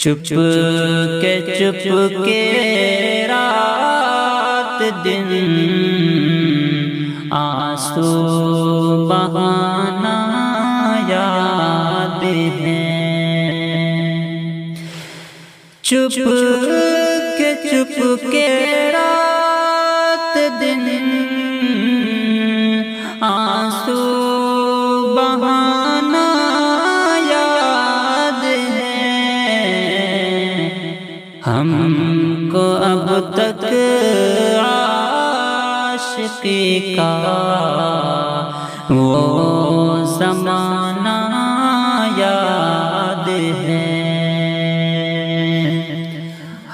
چپ کے رات دن آنسو بہانا یاد ہے، چپ کے رات دن آنسو بہانا یاد ہے، ہم کو اب تک عاشقی کا وہ زمانہ یاد ہے،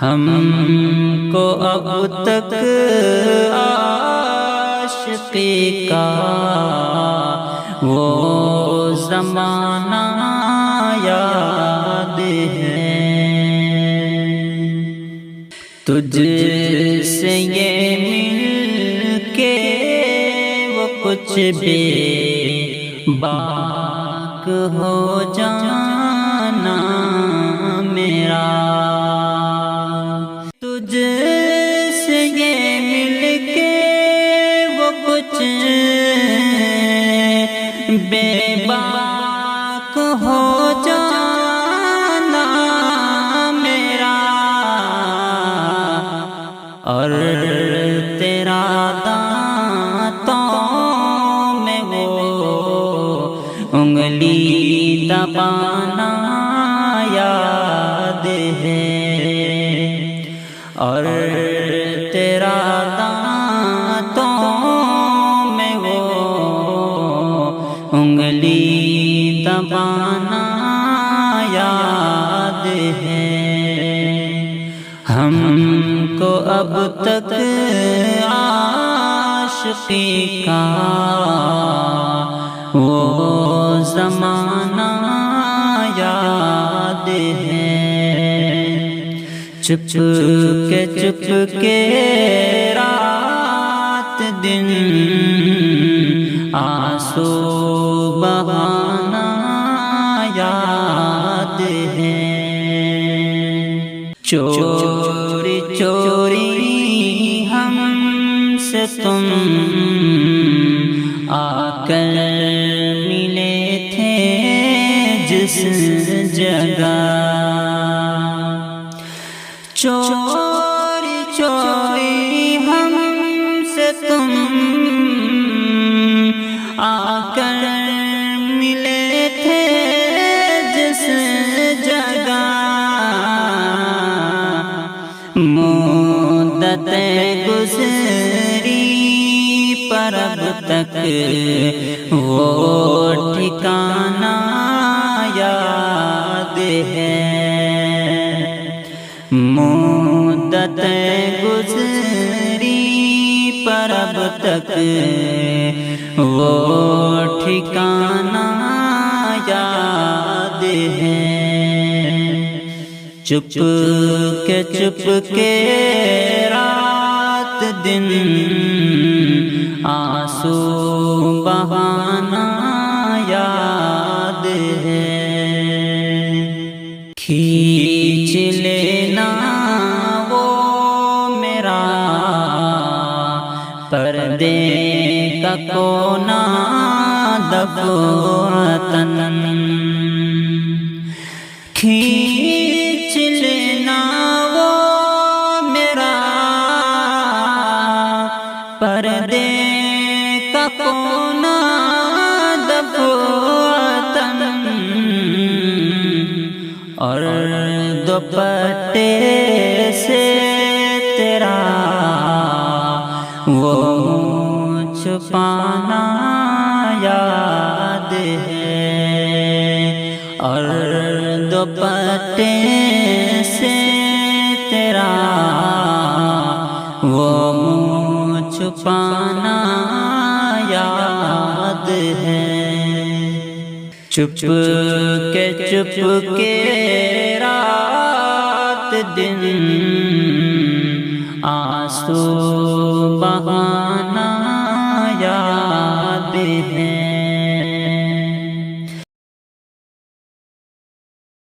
ہم کو اب تک عاشقی کا وہ زمانہ یاد ہے، تجھ سے یہ مل کے وہ کچھ بے باک ہو جانا میرا، تجھ سے یہ مل کے وہ کچھ بے باک ہو جانا میرا، اور تیرا دانتوں میں وہ انگلی دبانا یاد ہے، اور تیرا دانتوں میں وہ انگلی دبانا یاد ہے، ہم کو اب تک عاشقی کا وہ زمانہ یاد ہے، چپ کے رات دن آنسو بہانا یاد ہے، چوری ہم سے تم آ کر ملے تھے جس جگہ، چوری ہم سے تم آ کر ملے تھے جس جگہ، مدت گزری پر اب تک وہ ٹھکانہ یاد ہے، مدت گزری پر اب تک وہ ٹھکانہ یاد ہے، چپ کے رات دن آنسو بہانا یاد ہے، کھینچ لینا وہ میرا پردے کا کونا دفعتاً، کھینچ لینا وہ میرا پردے کا کونا دفعتاً، اور دوپٹے سے تیرا وہ چھپانا یاد ہے، اور دوپٹے سے تیرا وہ چھپانا یاد ہے، چپ کے رات دن آنسو بہانا یاد ہے،